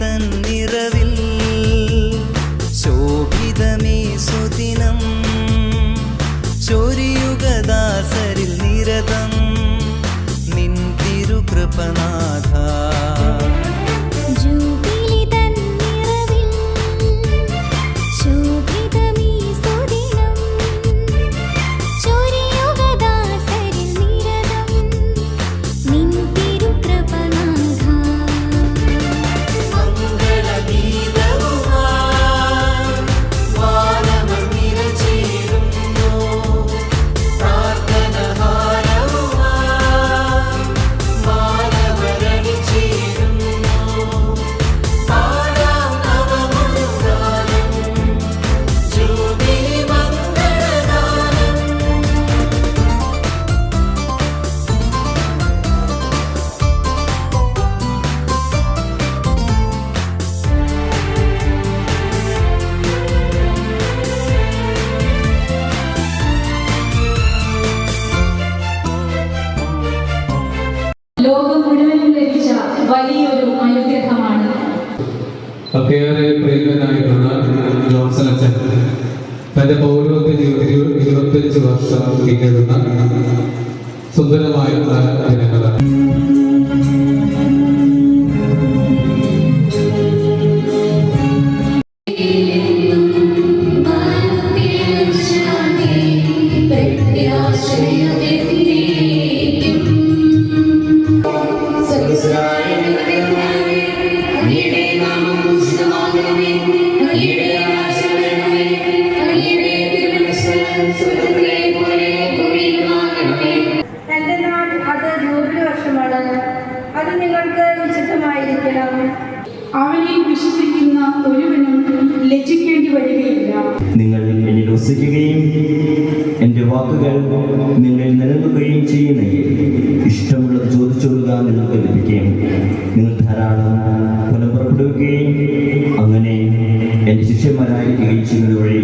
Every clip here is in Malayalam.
തന്നിറവിൽ ശോഭിതമേ സുദിനം ചൊരിയുഗദാസരിൽ നിരതം നിൻ തിരുകൃപനാഥ. ലോകം മുഴുവനും ലഭിച്ച വലിയൊരു അനുഗ്രഹമാണ്. ഒക്കെയേറെ പ്രിയങ്കരനായിട്ടുള്ള ജോൺസൺ അച്ഛൻ തന്റെ പൗരോഹിത്യ ജീവിതത്തിൽ 25 വർഷം പിന്നിടുന്ന സുന്ദരമായ ദിനങ്ങളാണ്. എന്റെ നാൾ അത് ജൂബിലി വർഷമാണ്. അത് നിങ്ങൾക്ക് വിശുദ്ധമായിരിക്കണം. അവനെ വിശ്വസിക്കുന്ന ഒരുവനും ലജ്ജിക്കേണ്ടി വരികയില്ല. നിങ്ങൾ എന്നിൽ വസിക്കുകയും എൻ്റെ വാക്കുകൾ നിങ്ങളിൽ നിലനിൽക്കുകയും ചെയ്യുന്നെങ്കിൽ ഇഷ്ടമുള്ളത് ചോദിച്ചോളുക നിങ്ങൾക്ക് ലഭിക്കുകയും നിങ്ങൾ ധാരാളം ഫലം പുറപ്പെടുവിക്കുകയും അങ്ങനെ എൻ്റെ ശിഷ്യന്മാരായിരിക്കുകയും ചെയ്യുന്നത് വഴി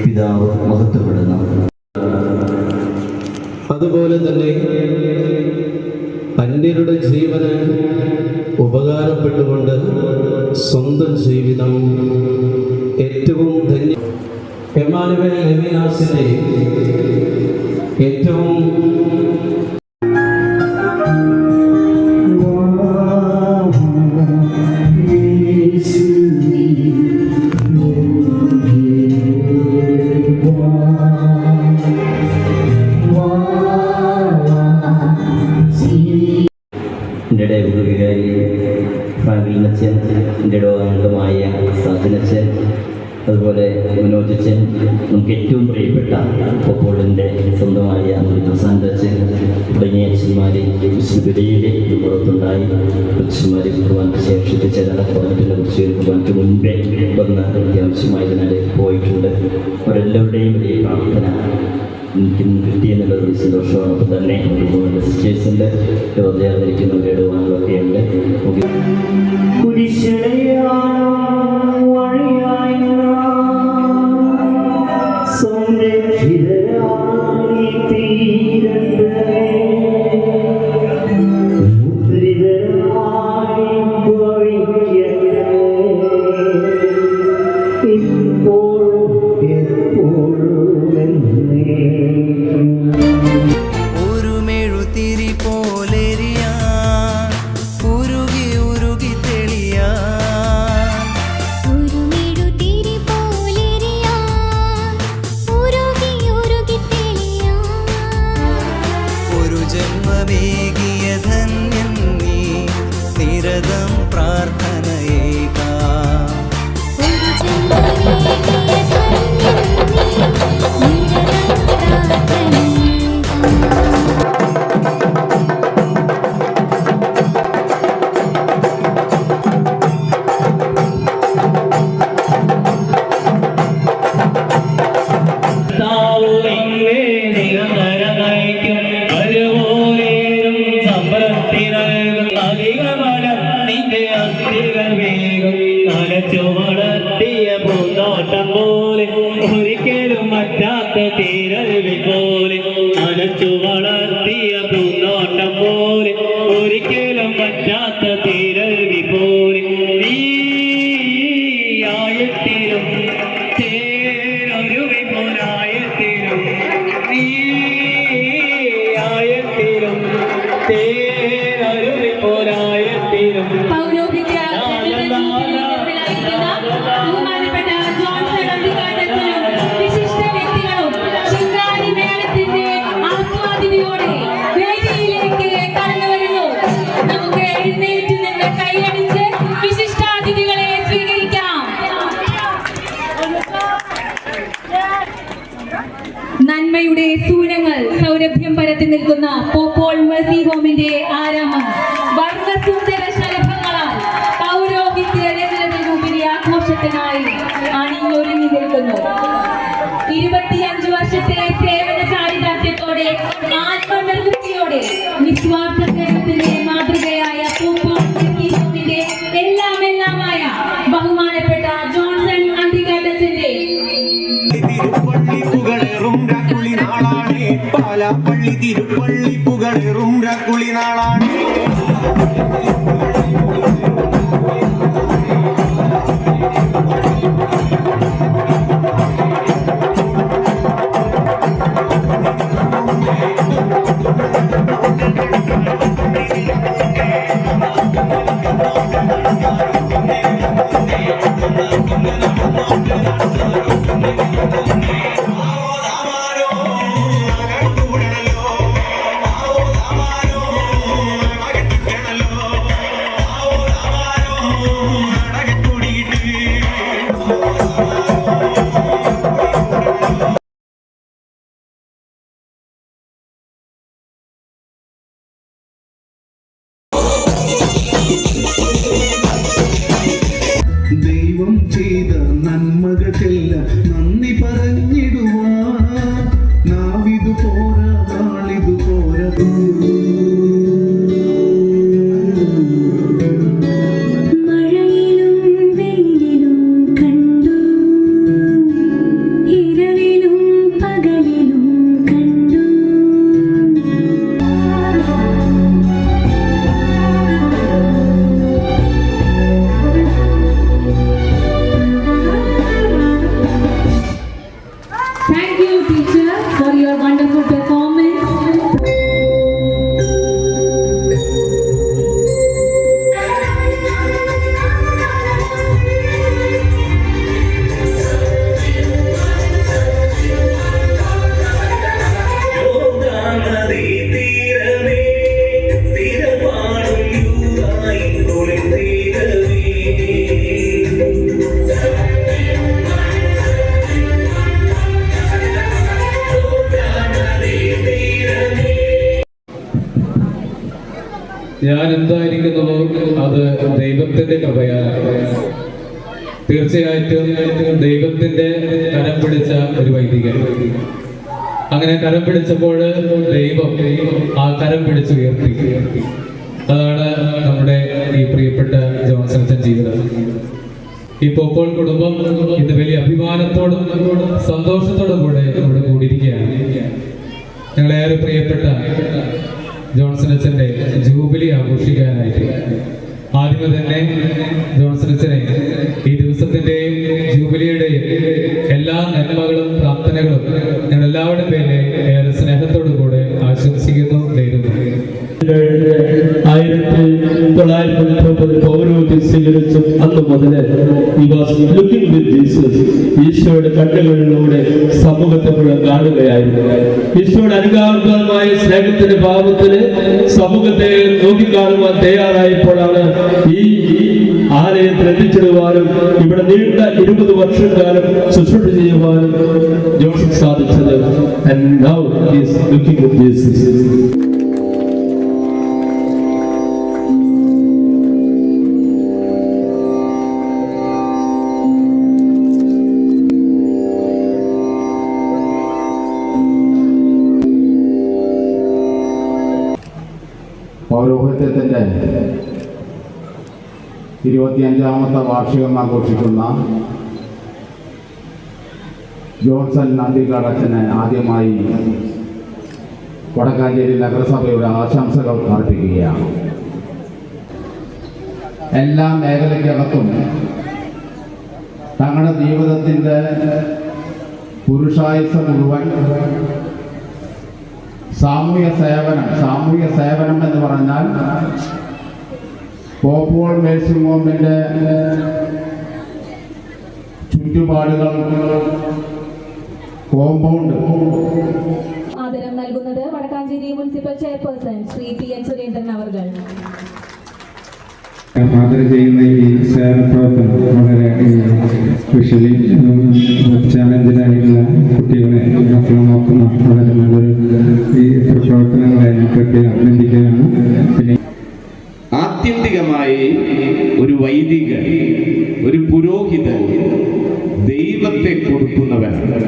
പിതാവ് മഹത്വപ്പെടുന്നു. അതുപോലെ തന്നെ അന്യരുടെ ജീവന് ഉപകാരപ്പെട്ടുകൊണ്ട് സ്വന്തം ജീവിതം ഏറ്റവും ധന്യ എമാനുവേൽ ലെവിനാസിന്റെ ഏറ്റവും എൻ്റെ ഉപവികാരി ഫ്രാങ്കിളിനച്ഛൻ, എൻ്റെ അംഗമായ സാജനച്ഛൻ, അതുപോലെ മനോജച്ചൻ, നമുക്ക് ഏറ്റവും പ്രിയപ്പെട്ട പൊപ്പോളിൻ്റെ സ്വന്തമായ പ്രസാന്തച്ഛൻ തുടങ്ങിയ അച്ഛന്മാരെ വിശുദ്ധയിലെ പുറത്തുണ്ടായി. അച്ഛന്മാരെ കുർബാനയ്ക്ക് ശേഷം എത്തിച്ചേരാൻ പറഞ്ഞിട്ടുള്ള കുറിച്ച് കുർബാനയ്ക്ക് മുൻപേ വന്ന് അത്യാവശ്യമായതിനാൽ പോയിട്ടുണ്ട്. അവരെല്ലാവരുടെയും വലിയ പ്രാർത്ഥന എനിക്ക് കിട്ടിയെന്നുള്ളത് ഒരു സന്തോഷമാണ്. അപ്പോൾ തന്നെ ഒരുപാട് സിസ്റ്റേഴ്സിൻ്റെ ഹൃദയാതിരിക്കുന്ന കേടുവാനുകളൊക്കെ ഉണ്ട്. ജന്മവേകിയ ധന്യൻ നീ നിരതം പ്രാർത്ഥനയേകാ. പൗരോഹിത്യ ബഹുമാനപ്പെട്ട ജോൺസൺ അന്തിക്കാട്ടച്ചനും വിശിഷ്ട വ്യക്തികളും ശിങ്കാരി മേളത്തിന്റെ ആസ്വാദിനിയോടെ വേദിയിലേക്ക് കടന്നു വരുന്നു. നമുക്ക് എഴുന്നേറ്റ് നിന്ന് കൈയടിച്ച് വിശിഷ്ടാതിഥികളെ സ്വീകരിക്കാം. നന്മയുടെ സൂനങ്ങൾ സൗരഭ്യം പരത്തി നിൽക്കുന്ന പോപ്പോൾ മെർസി ഹോമിന്റെ ആരാമം വർണ്ണസുന്ദര ശലഭങ്ങളാൽ പൗരോഹിത്യ രജതരൂപിണി ആഘോഷത്തിനായി അണിഞ്ഞൊരുങ്ങി നിൽക്കുന്നു. 25 വർഷത്തെ സേവന ചാരിതാർത്ഥ്യത്തോടെ ആത്മനിർവൃത്തിയോടെ നിസ്വാർത്ഥ സേവനത്തിന്റെ മാതൃകയായ പോപ്പോൾ മെർസി ഹോമിന്റെ എല്ലാമായ ബഹുമാനപ്പെട്ട ജോൺസൺ അന്തിക്കാട്ടച്ചന്റെ പാലാപ്പള്ളി തിരുപ്പള്ളി പുകളേറും രാക്കുളി നാളാണ്. ദൈവം ചെയ്ത നന്മകൾക്കെല്ലാം നന്ദി പറഞ്ഞിടുവാൻ നാവിതു പോരാ നാളിതു പോരാ. മഴയിലും വെയിലിലും കണ്ടു, ഇരവിലും പകലിലും കണ്ടു. Thank you, teacher, for your wonderful performance. ഞാൻ എന്തായിരിക്കുന്നുവോ അത് ദൈവത്തിന്റെ കൃപയാണ്. തീർച്ചയായിട്ടും ദൈവത്തിന്റെ കരം പിടിച്ച ഒരു വൈദികൻ. അങ്ങനെ കരം പിടിച്ചപ്പോൾ ദൈവം ആ കരം പിടിച്ചുയർത്തി. അതാണ് നമ്മുടെ ഈ പ്രിയപ്പെട്ട ജോൺസൺ ജീവിതം. ഈ പോപ്പോൾ കുടുംബം ഇന്ന് വലിയ അഭിമാനത്തോടും സന്തോഷത്തോടും കൂടെ ഇവിടെ കൂടിയിരിക്കുകയാണ്. ഞങ്ങളേറെ പ്രിയപ്പെട്ട ജോൺസൺ അച്ഛൻ്റെ ജൂബിലി ആഘോഷിക്കാനായിട്ട് ആദ്യമേ തന്നെ ജോൺസൺ അച്ഛനെ ഈ ദിവസത്തിൻ്റെയും ജൂബിലിയുടെയും എല്ലാ നന്മകളും പ്രാർത്ഥനകളും ഞങ്ങൾ എല്ലാവരുടെ പേരിൽ ഏറെ സ്നേഹത്തോടു കൂടെ ആശംസിക്കുന്നു. നേരുന്നു. 1930 പൗരോഹിത്യം സ്വീകരിച്ചും അന്ന് മുതൽ ഈശോയുടെ കണ്ണുകളിലൂടെ സമൂഹത്തെ മുഴുവൻ കാണുകയായിരുന്നു. ഈശോയുടെ അനുകാർഗമായ സ്നേഹത്തിന്റെ ഭാവത്തിന് സമൂഹത്തെ നോക്കിക്കാണുവാൻ തയ്യാറായപ്പോഴാണ് ഈ ആലയത്തിൽ എത്തിച്ചിടുവാനും ഇവിടെ നീണ്ട 20 വർഷക്കാലം ശുശ്രൂഷ ചെയ്യുവാനും ജോൺസൺ സാധിച്ചത്. And now he is looking at Jesus. പൗരോഹിത്യത്തിൻ്റെ 25ാമത്തെ വാർഷികം ആഘോഷിക്കുന്ന ജോൺസൺ അന്തിക്കാട്ടച്ചന് ആദ്യമായി വടക്കാഞ്ചേരി നഗരസഭയുടെ ആശംസകൾ അർപ്പിക്കുകയാണ്. എല്ലാ മേഖലയ്ക്കകത്തും തങ്ങളുടെ ജീവിതത്തിൻ്റെ പുരുഷായുസ് മുഴുവൻ സാമൂഹ്യ സേവനം എന്ന് പറഞ്ഞാൽ പോപ്പോൾ മേഴ്സിംഗ് ഹോമിൻ്റെ ചുറ്റുപാടുകൾ കോമ്പൗണ്ട് ആദരം നൽകുന്നത് Vadakkancherry municipal chairperson Sree PN Surendran അവർ. ഫാദർ ചെയ്യുന്ന ഈ സേവനപ്രവർത്തനം വളരെ സ്പെഷ്യലി ചാലഞ്ചിലായിട്ടുള്ള കുട്ടികളെ മക്കളെ നോക്കുന്ന വളരെ നല്ലൊരു ഈ പ്രവർത്തനങ്ങളെ ഞങ്ങൾക്കൊക്കെ അഭിനന്ദിക്കുകയാണ്. പിന്നെ ആത്യന്തികമായി ഒരു വൈദികൻ, ഒരു പുരോഹിതൻ ദൈവത്തെ കൊടുക്കുന്നവനാണ്.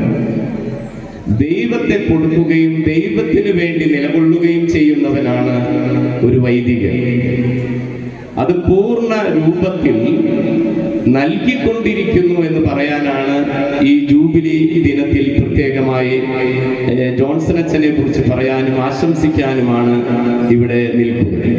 ദൈവത്തെ കൊടുക്കുകയും ദൈവത്തിന് വേണ്ടി നിലകൊള്ളുകയും ചെയ്യുന്നവനാണ് ഒരു വൈദികൻ. അത് പൂർണ്ണ രൂപത്തിൽ നൽകിക്കൊണ്ടിരിക്കുന്നു എന്ന് പറയാനാണ് ഈ ജൂബിലി ദിനത്തിൽ പ്രത്യേകമായി ജോൺസൺ അച്ഛനെ കുറിച്ച് പറയാനും ആശംസിക്കാനുമാണ് ഇവിടെ നിൽക്കുന്നത്.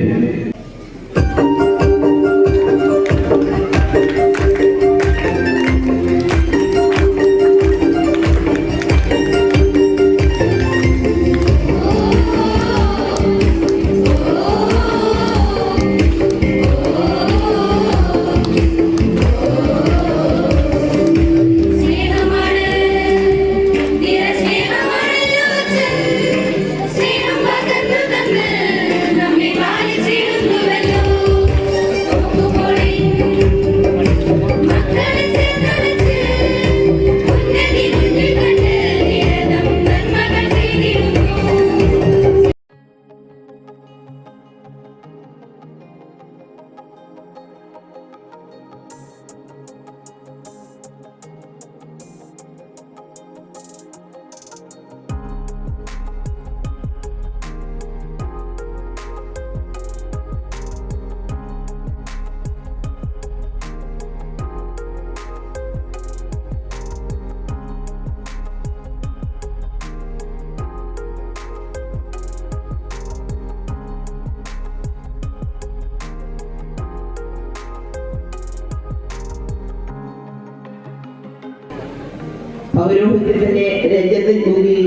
പൗരോഹിത്യത്തിന്റെ രജത ജൂബിലി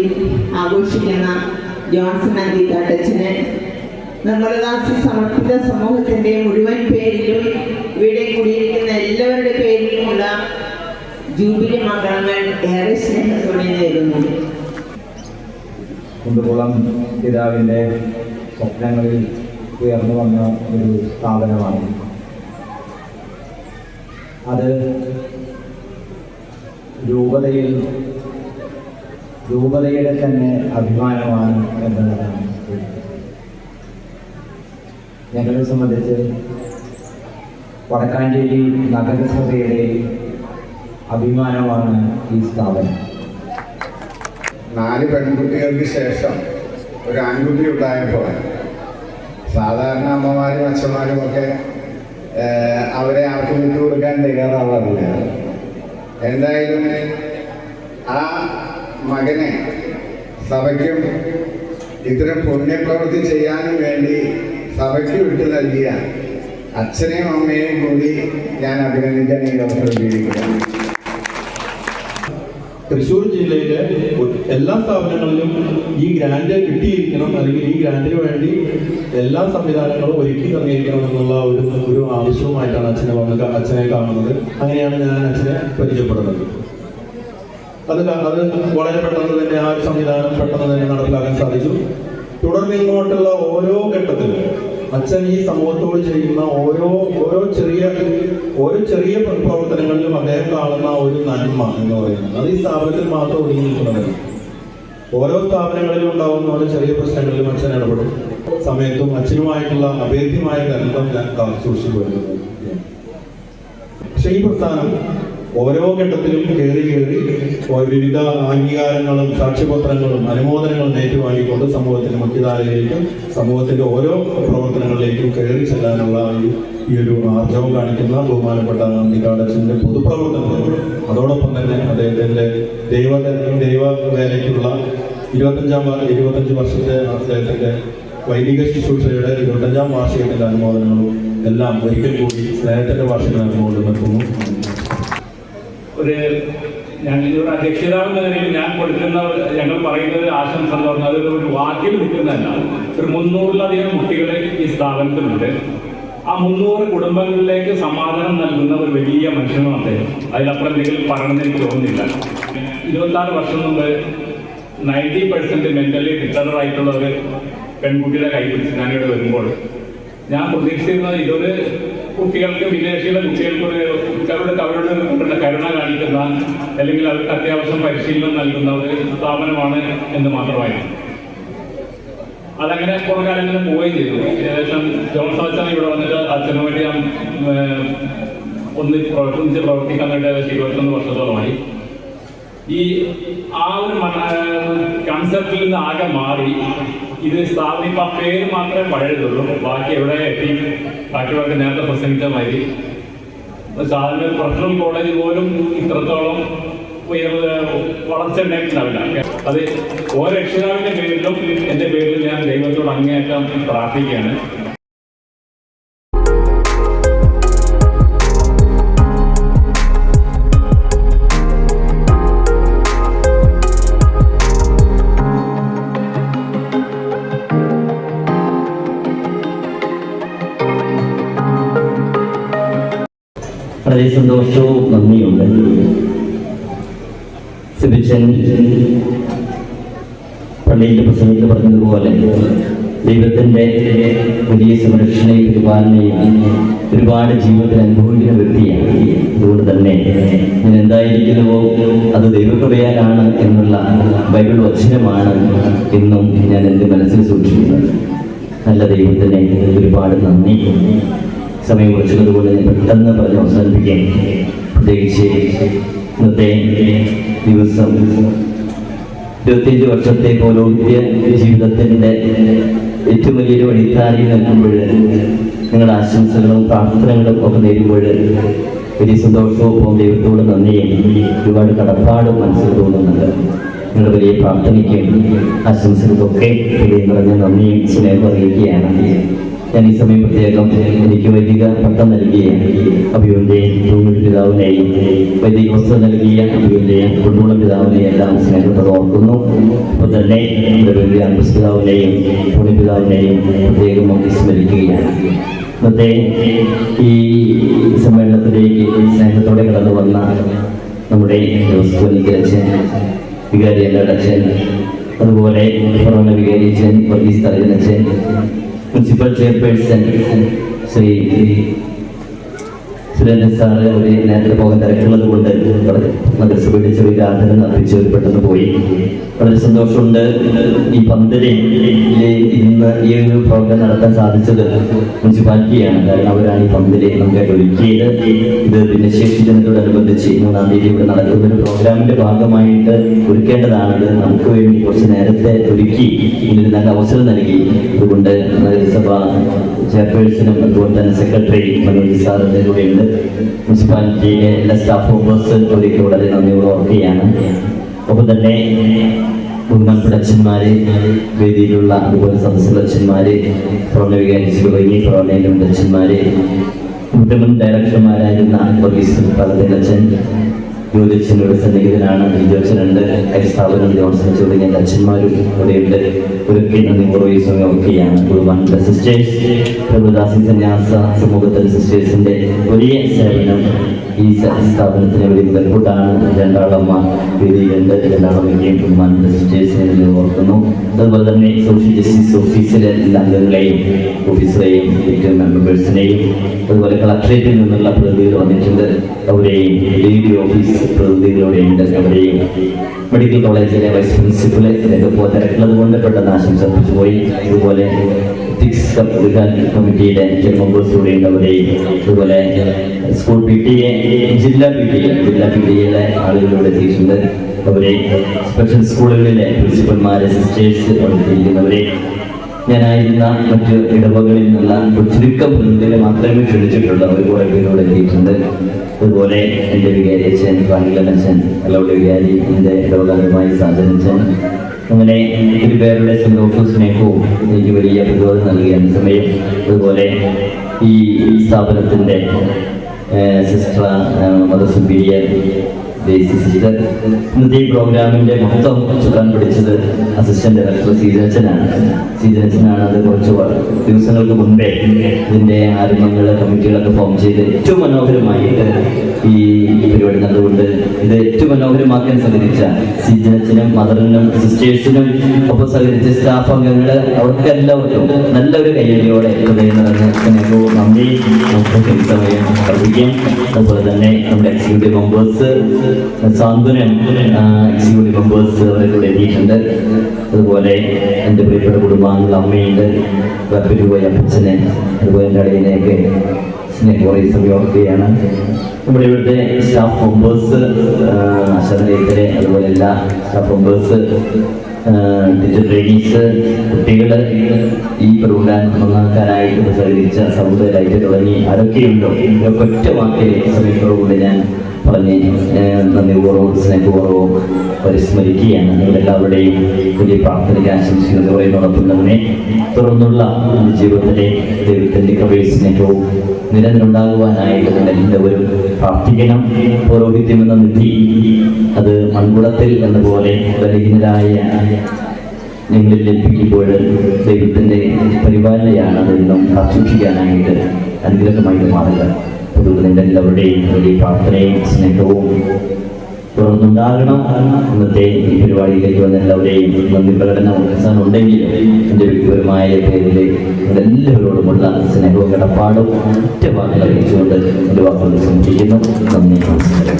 ആഘോഷിക്കുന്ന ജോൺസൺ അന്തിക്കാട്ടച്ചന് നിർമ്മലദാസി സമർപ്പിത സമൂഹത്തിന്റെ മുഴുവൻ പേരിലും ഇവിടെ കൂടിയിരിക്കുന്ന എല്ലാവരുടെ പേരിലുമുള്ള ജൂബിലി മംഗളങ്ങൾ ഏറെ സ്നേഹത്തോടെ നേരുന്നു. കുണ്ടുകുളം പിതാവിൻ്റെ സ്വപ്നങ്ങളിൽ ഉയർന്നു വന്ന ഒരു സ്ഥാപനമാണ് അത്. രൂപതയുടെ തന്നെ അഭിമാനമാണ് എന്നുള്ളതാണ്. ഞങ്ങളെ സംബന്ധിച്ച് വടക്കാഞ്ചേരി നഗരസഭയുടെ അഭിമാനമാണ് ഈ സ്ഥാപനം. 4 പെൺകുട്ടികൾക്ക് ശേഷം ഒരു ആൺകുട്ടി ഉണ്ടായപ്പോൾ സാധാരണ അമ്മമാരും അച്ഛന്മാരും ഒക്കെ അവരെ ആർക്കും വിട്ടുകൊടുക്കാൻ തയ്യാറാവാറില്ല. എന്തായാലും ആ മകനെ സഭയ്ക്കും ഇത്തരം പുണ്യപ്രവൃത്തി ചെയ്യാനും വേണ്ടി സഭയ്ക്ക് വിട്ടു നൽകിയ അച്ഛനെയും അമ്മയെയും കൂടി ഞാൻ അഭിനന്ദിക്കാൻ ഈ അവസരം ഉപയോഗിക്കുന്നു. തൃശ്ശൂർ ജില്ലയിലെ എല്ലാ സ്ഥാപനങ്ങളിലും ഈ ഗ്രാന്റ് കിട്ടിയിരിക്കണം, അല്ലെങ്കിൽ ഈ ഗ്രാന്റിന് വേണ്ടി എല്ലാ സംവിധാനങ്ങളും ഒരുക്കി തന്നിരിക്കണം എന്നുള്ള ഒരു ആവശ്യവുമായിട്ടാണ് അച്ഛനെ കാണുന്നത്. അങ്ങനെയാണ് ഞാൻ അച്ഛനെ പരിചയപ്പെടുന്നത്. അത് വളരെ പെട്ടെന്ന് തന്നെ ആ സംവിധാനം പെട്ടെന്ന് തന്നെ നടപ്പിലാക്കാൻ സാധിച്ചു. തുടർന്ന് ഇങ്ങോട്ടുള്ള ഓരോ ഘട്ടത്തിലും അച്ഛൻ ഈ സമൂഹത്തോട് ചെയ്യുന്ന ഓരോ ചെറിയ പ്രവർത്തനങ്ങളിലും അദ്ദേഹം കാണുന്ന ഒരു നന്മ എന്ന് പറയുന്നത് അത് ഈ സ്ഥാപനത്തിൽ മാത്രം ഒതുങ്ങി നിൽക്കുന്നതല്ല. ഓരോ സ്ഥാപനങ്ങളിലും ഉണ്ടാകുന്ന ഓരോ ചെറിയ പ്രശ്നങ്ങളിലും അച്ഛൻ ഇടപെടും. സമയത്തും അച്ഛനുമായിട്ടുള്ള അഭേദ്യമായ ബന്ധം ഞാൻ കാത്തുസൂക്ഷിച്ചു വരുന്നത്. പക്ഷേ ഈ പ്രസ്ഥാനം ഓരോ ഘട്ടത്തിലും കയറി വിവിധ അംഗീകാരങ്ങളും സാക്ഷ്യപത്രങ്ങളും അനുമോദനങ്ങളും ഏറ്റുവാങ്ങിക്കൊണ്ട് സമൂഹത്തിന്റെ മുഖ്യധാരയിലേക്കും സമൂഹത്തിന്റെ ഓരോ പ്രവർത്തനങ്ങളിലേക്കും കയറി ചെല്ലാനുള്ള ഈ ഒരു ആർജവം കാണിക്കുന്ന ബഹുമാനപ്പെട്ട അന്തിക്കാടച്ചന്റെ പൊതുപ്രവർത്തനങ്ങൾ, അതോടൊപ്പം തന്നെ അദ്ദേഹത്തിന്റെ ദൈവവേലയ്ക്കുള്ള 25 വർഷത്തെ അദ്ദേഹത്തിന്റെ വൈദിക ശുശ്രൂഷയുടെ 25ാം വാർഷികത്തിന്റെ അനുമോദനങ്ങളും എല്ലാം ഒരിക്കൽ കൂടി സ്നേഹത്തിന്റെ വാർഷിക അനുമോദനം നൽകുന്നു. ഒരു ഞങ്ങളുടെ അധ്യക്ഷിതാവ് എന്ന നിലയിൽ ഞാൻ കൊടുക്കുന്ന ഞങ്ങൾ പറയുന്ന ഒരു ആശംസ എന്ന് പറഞ്ഞാൽ അത് ഒരു വാക്കിൽ നിൽക്കുന്നതല്ല. ഒരു 300-ലധികം കുട്ടികൾ ഈ സ്ഥാപനത്തിലുണ്ട്. ആ 300 കുടുംബങ്ങളിലേക്ക് സമാധാനം നൽകുന്ന ഒരു വലിയ മനുഷ്യനാണ് അദ്ദേഹം. അതിലപ്പുറം എന്തെങ്കിലും പറയണമെന്ന് എനിക്ക് തോന്നുന്നില്ല. 26 വർഷം മുമ്പ് 90% മെന്റലി റിട്ടയർഡ് ആയിട്ടുള്ള ഒരു പെൺകുട്ടിയുടെ കൈപിടിച്ച് ഞാനിവിടെ വരുമ്പോൾ ഞാൻ പ്രതീക്ഷിച്ചിരുന്നത് ഇതൊരു കുട്ടികൾക്ക് വിദേശികളുടെ കുട്ടികൾക്ക് അവരോട് കരുണ കാണിക്കുന്ന അല്ലെങ്കിൽ അവർക്ക് അത്യാവശ്യം പരിശീലനം നൽകുന്ന ഒരു സ്ഥാപനമാണ് എന്ന് മാത്രമായിരുന്നു. അതങ്ങനെ കുറേ കാലങ്ങളിൽ പോവുകയും ചെയ്തു. ഏകദേശം ജോൺസൺ അച്ഛൻ ഇവിടെ വന്നിട്ട് അച്ഛനു വേണ്ടി ഒന്നിച്ച് പ്രവർത്തിക്കാൻ വേണ്ടി ഏകദേശം 21 വർഷത്തോളമായി. ആ ഒരു കൺസെപ്റ്റിൽ നിന്ന് ആകെ മാറി ഇത് സ്ഥാപനം ഇപ്പം ആ പേര് മാത്രമേ പഴയതുള്ളൂ. ബാക്കി എവിടെ എത്തി ബാക്കിയുള്ളവർക്ക് നേരത്തെ പ്രസംഗിച്ച മാതിരി സാധാരണ ഒരു പ്രൊഫഷണൽ കോളേജ് പോലും ഇത്രത്തോളം വളർച്ച ഉണ്ടായിട്ടുണ്ടാവില്ല. അത് ഓരോ രക്ഷിതാവിൻ്റെ പേരിലും എൻ്റെ പേരിലും ഞാൻ ദൈവത്തോട് അങ്ങേയറ്റം പ്രാർത്ഥിക്കുകയാണ്. വളരെ സന്തോഷവും നന്ദിയുണ്ട്. സിബിച്ചൻ പള്ളിയിലെ പ്രസംഗത്തിൽ പറഞ്ഞതുപോലെ ദൈവത്തിൻ്റെ വലിയ സംരക്ഷണയും പരിപാലനയും ഒരുപാട് ജീവിതത്തിൽ അനുഭവിക്കുന്ന വ്യക്തിയാണ്. അതുകൊണ്ട് തന്നെ ഞാൻ എന്തായിരിക്കുന്നുവോ അത് ദൈവകൃപയാലാണ് എന്നുള്ള ബൈബിൾ വചനമാണ് എന്നും ഞാൻ എൻ്റെ മനസ്സിൽ സൂക്ഷിക്കുന്നത്. നല്ല ദൈവത്തിന് ഒരുപാട് നന്ദി. സമയം കുറച്ചതുകൊണ്ട് ഞാൻ പെട്ടെന്ന് പറഞ്ഞ് അവസാനിപ്പിക്കാൻ. പ്രത്യേകിച്ച് ഇന്നത്തെ ദിവസം 25 വർഷത്തെ പൗരോഹിത്യ ജീവിതത്തിൻ്റെ ഏറ്റവും വലിയൊരു വഴിത്താരിയിൽ നിൽക്കുമ്പോൾ നിങ്ങളുടെ ആശംസകളും പ്രാർത്ഥനകളും ഒക്കെ നേരുമ്പോൾ വലിയ സന്തോഷവും ദൈവത്തോട് നന്ദിയും ഒരുപാട് കടപ്പാടും മനസ്സിൽ തോന്നുന്നുണ്ട്. നിങ്ങളുടെ വലിയ പ്രാർത്ഥനയ്ക്കും ആശംസകൾക്കൊക്കെ വലിയ നിറഞ്ഞ നന്ദിയും സ്നേഹം അറിയിക്കുകയാണ്. ഞാൻ ഈ സമയം പ്രത്യേകം എനിക്ക് വൈദിക പട്ടം നൽകിയ അഭിയുവിൻ്റെയും ഭൂമിയുടെ പിതാവിനെയും വൈദിക വസ്ത്രം നൽകിയ അഭിയുവിൻ്റെയും കുടുംബ പിതാവിനെയും എല്ലാം സ്നേഹത്തോടെ ഓർക്കുന്നു. അപ്പോൾ തന്നെ വലിയ പിതാവിനെയും ഭൂമി പിതാവിനെയും പ്രത്യേകം സ്മരിക്കുകയാണ്. ഇന്നത്തെ ഈ സമ്മേളനത്തിലേക്ക് സ്നേഹത്തോടെ കടന്നു വന്ന നമ്മുടെ അച്ഛൻ, വികാരി അച്ഛൻ, അതുപോലെ ഫൊറോന വികാരി അച്ഛൻ, വർഗീസ് തലകൻ അച്ഛൻ, municipal chairperson Sree Surendran sir അവർ നേരത്തെ പോകാൻ തിരക്കുള്ളത് കൊണ്ട് നഗരസഭയുടെ ചെറിയ ആദരം അർപ്പിച്ച് അവർ പെട്ടെന്ന് പോയി. വളരെ സന്തോഷമുണ്ട്. ഈ പന്തലിൽ ഇന്ന് ഈ ഒരു പ്രോഗ്രാം നടത്താൻ സാധിച്ചത് മുനിസിപ്പാലിറ്റിയാണ്. കാരണം അവരാണ് ഈ പന്തല് നമുക്കായിട്ട് ഒരുക്കിയത്. ഇത് ഭിന്നശേഷി ദിനത്തോടനുബന്ധിച്ച് 3-ാം തീയതി ഇവിടെ നടക്കുന്ന ഒരു പ്രോഗ്രാമിന്റെ ഭാഗമായിട്ട് ഒരുക്കേണ്ടതാണത്. നമുക്ക് വേണ്ടി കുറച്ച് നേരത്തെ ഒരുക്കി ഇതിന് നല്ല അവസരം നൽകി. അതുകൊണ്ട് നഗരസഭ ചെയർപേഴ്സണും അതുപോലെ തന്നെ സെക്രട്ടറി മനോജ് സാറിൻ്റെ കൂടെയുണ്ട്. മുനിസിപ്പാലിറ്റിയിലെ എല്ലാ സ്റ്റാഫ് മെമ്പേഴ്സ് അവർക്ക് വളരെ നന്ദിയോടെ ഓർക്കുകയാണ്. ഒപ്പം തന്നെ ബഹുമാനപ്പെട്ട അച്ഛന്മാര്, വേദിയിലുള്ള അതുപോലെ സദസ്സുള്ള അച്ഛന്മാര്, ഫൊറോന വികാരിച്ചു തുടങ്ങി ഫൊറോനയിലെ അച്ഛന്മാര്, മുൻ ഡയറക്ടർമാരായിരുന്ന വർഗീസ് അച്ഛൻ, ജ്യോതിഷനോട് സന്നിഹിതനാണ്. ജ്യോതിഷനുണ്ട്, സ്ഥാപനം ജോൺസൺ തുടങ്ങിയ അച്ഛന്മാരും ഇവിടെയുണ്ട്. ഒരുക്കി നന്ദി ഓർക്കുകയാണ്. ബഹുമാനപ്പെട്ട സിസ്റ്റേഴ്സ്, പ്രഭുദാസി സന്യാസ സമൂഹത്തിലെ സിസ്റ്റേഴ്സിന്റെ വലിയ സേവനം ഈ സ്ഥാപനത്തിന് വലിയ മുതൽക്കൂട്ടാണ്. രണ്ടാളമ്മ വേദിയിലുണ്ട്, രണ്ടാളമ്മയ്ക്കും ബഹുമാനപ്പെട്ട സിസ്റ്റേഴ്സിനെ ഓർക്കുന്നു. അതുപോലെ തന്നെ സോഷ്യൽ ജസ്റ്റിസ് ഓഫീസിലെ എല്ലാ അംഗങ്ങളെയും ഓഫീസറെയും മെമ്പേഴ്സിനെയും അതുപോലെ കളക്ടറേറ്റിൽ നിന്നുള്ള പ്രതിനിധികൾ വന്നിട്ടുണ്ട്. അവരെയും ഡി ഓഫീസ് പ്രതിനിധികളുടെയുണ്ട്. അവരെയും മെഡിക്കൽ കോളേജിലെ വൈസ് പ്രിൻസിപ്പല് ഇതൊക്കെ തിരക്കുള്ളത് കൊണ്ട് പെട്ടെന്ന് ആശംസ അർപ്പിച്ചു പോയി. അതുപോലെ എത്തിക്സ് കമ്മിറ്റിയുടെ മെമ്പേഴ്സ് കൂടെയുണ്ട്. അവരെയും അതുപോലെ സ്കൂൾ PTA, ജില്ലാ PTA ആളുകളിലൂടെ എത്തിയിട്ടുണ്ട്. അവരെ സ്പെഷ്യൽ സ്കൂളുകളിലെ പ്രിൻസിപ്പൽമാരെ, സിസ്റ്റേഴ്സ് എത്തിയിരിക്കുന്നവരെ, ഞാനായിരുന്ന മറ്റ് ഇടവകളിൽ നിന്നുള്ള ചുരുക്കം പ്രതിനിധികളെ മാത്രമേ ക്ഷണിച്ചിട്ടുള്ളൂ. അവർ കുറെ പേരോട് എത്തിയിട്ടുണ്ട്. അതുപോലെ എൻ്റെ വികാരി അച്ഛൻ ഫ്രാങ്ക്ലൻ അച്ഛൻ, അലൗഡ് വികാരി, എൻ്റെ ഇടവകാലമായി സാധനച്ചൻ, അങ്ങനെ ഒരു പേരുടെ സന്തോഷവും സ്നേഹവും എനിക്ക് വലിയ പ്രചോദനം നൽകിയാണ് സമയം. അതുപോലെ ഈ സ്ഥാപനത്തിൻ്റെ സിസ്റ്റർ, മദർ സുപ്പീരിയർ ദേശി സിസ്റ്റർ. ഇന്നത്തെ ഈ പ്രോഗ്രാമിൻ്റെ മൊത്തം ചുക്കാൻ പിടിച്ചത് അസിസ്റ്റന്റ് ഡയറക്ടർ സീജനച്ചനാണ്. അത് കുറച്ച് ദിവസങ്ങൾക്ക് മുൻപേ ഇതിൻ്റെ ആരംഭങ്ങൾ കമ്മിറ്റികളൊക്കെ ഫോം ചെയ്ത് ഏറ്റവും മനോഹരമായിട്ട് ഈ പരിപാടി നടന്നുകൊണ്ട് ഇത് ഏറ്റവും മനോഹരമാക്കാൻ സഹകരിച്ച സീജനച്ചനും മദറിനും സിസ്റ്റേഴ്സിനും ഒപ്പം സഹകരിച്ച സ്റ്റാഫ് അംഗങ്ങൾ അവർക്ക് എല്ലാവർക്കും നല്ലൊരു കയ്യടിയോടെ ഹൃദയം നിറഞ്ഞ സ്നേഹവും നന്ദി നമുക്ക് സമയം അറിയിക്കാം. അതുപോലെ തന്നെ നമ്മുടെ എക്സിക്യൂട്ടീവ് മെമ്പേഴ്സ് സാന്ത്വനം എക്സിക്യൂട്ടീവ് മെമ്പേഴ്സ് അവരെ കൂടെ എത്തിയിട്ടുണ്ട്. അതുപോലെ എൻ്റെ പ്രിയപ്പെട്ട കുടുംബാംഗങ്ങൾ അമ്മയുണ്ട്, പോയ അപ്പച്ചനെ, അതുപോലെ എൻ്റെ അടയിനെയൊക്കെ സ്നേഹപൂർവ്വം സമീപിക്കുകയാണ്. നമ്മുടെ ഇവിടുത്തെ സ്റ്റാഫ് മെമ്പേഴ്സ് ശരണേതരെ, അതുപോലെ എല്ലാ സ്റ്റാഫ് മെമ്പേഴ്സ്, ടീച്ചർ ട്രെയിനീസ്, കുട്ടികൾ, ഈ പ്രോഗ്രാം നന്നാക്കാനായിട്ട് സഹകരിച്ച സമുദായമായിട്ട് തുടങ്ങി ആരൊക്കെയുണ്ടോ ഒറ്റ വാക്കിൽ സമയത്തോടുകൂടി ഞാൻ പറഞ്ഞ് നന്ദിപൂർവ്വം സ്നേഹപൂർവ്വം പരിസ്മരിക്കുകയാണ്. നിങ്ങളെല്ലാവരുടെയും വലിയ പ്രാർത്ഥനയ്ക്ക് ആശംസിക്കുന്നത് പറയുന്നതോടൊപ്പം തന്നെ തുടർന്നുള്ള ജീവിതത്തിലെ ദൈവത്തിൻ്റെ കൃപയും സ്നേഹവും നിലനിലുണ്ടാകുവാനായിട്ട് നിങ്ങളെല്ലാവരും പ്രാർത്ഥിക്കണം. പൗരോഹിത്യം എന്ന നിധി അത് മൺകുടത്തിൽ എന്ന പോലെ ബലഹീനരായ ഞങ്ങളിൽ ലഭിക്കുമ്പോൾ ദൈവത്തിൻ്റെ പരിപാലനയാണ് അതെന്നും സൂക്ഷിക്കാനായിട്ട് അനുഗ്രഹമായിട്ട് മാറുക. അതുകൊണ്ട് നിങ്ങളുടെ എല്ലാവരുടെയും വലിയ പ്രാർത്ഥനയും സ്നേഹവും തുടർന്നുണ്ടാകണം. ഇന്നത്തെ ഈ പരിപാടിയിലേക്ക് വന്ന എല്ലാവരെയും നന്ദി പ്രകടനം അവസാനം ഉണ്ടെങ്കിലും എൻ്റെ വ്യക്തിപരമായ പേരിൽ എല്ലാവരോടുമുള്ള സ്നേഹവും കടപ്പാടും ഒറ്റ വാക്കുകൾ അറിയിച്ചുകൊണ്ട് എൻ്റെ വാക്കുകൾ സംഭവിക്കുന്നു. നന്ദി, നമസ്കാരം.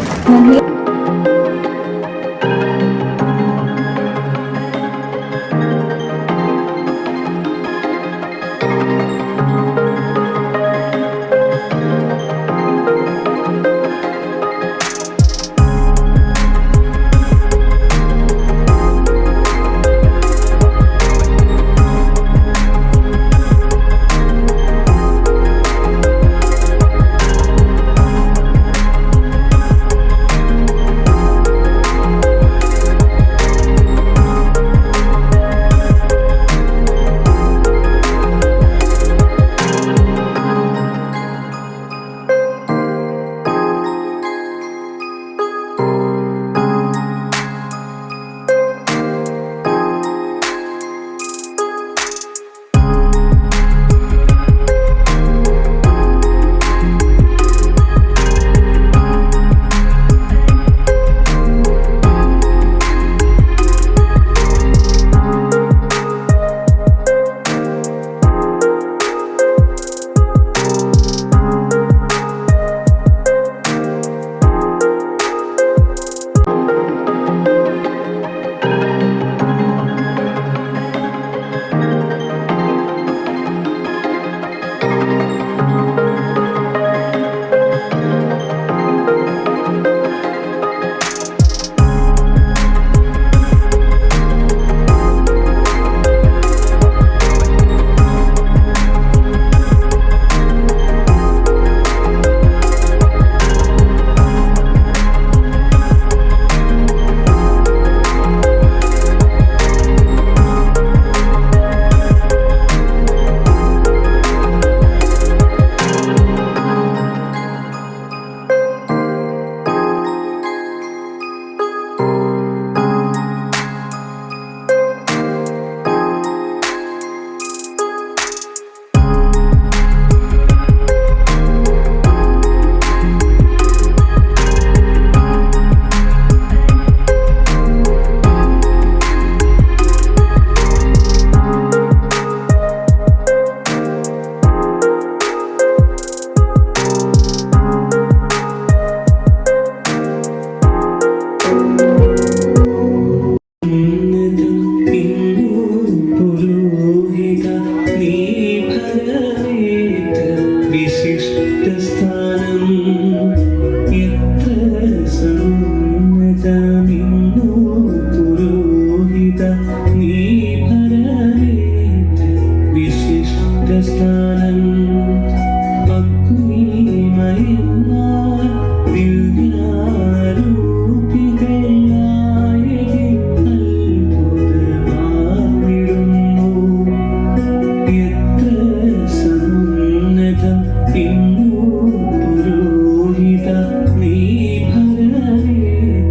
നീ ഭരണേ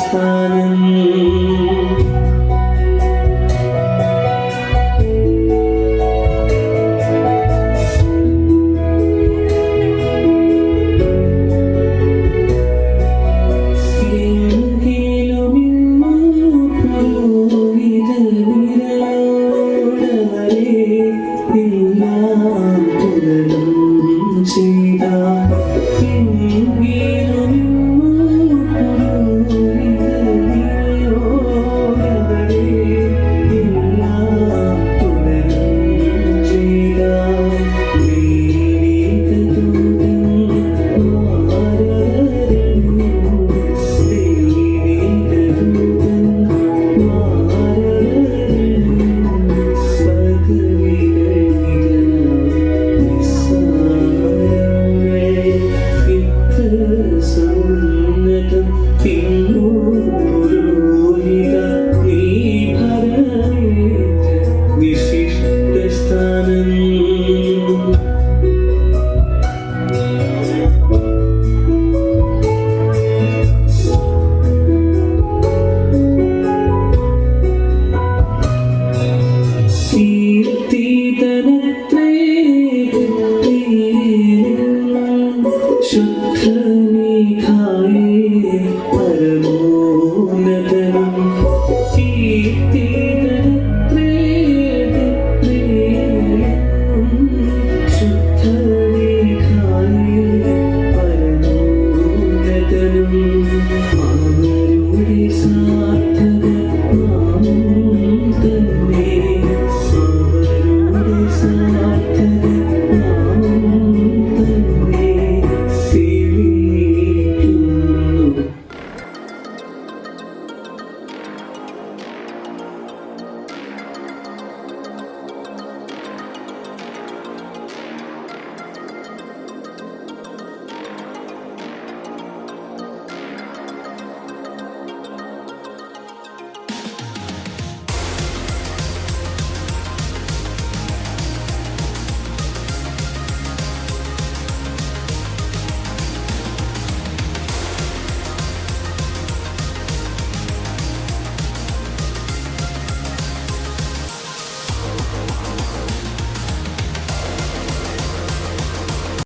സ്ഥാനം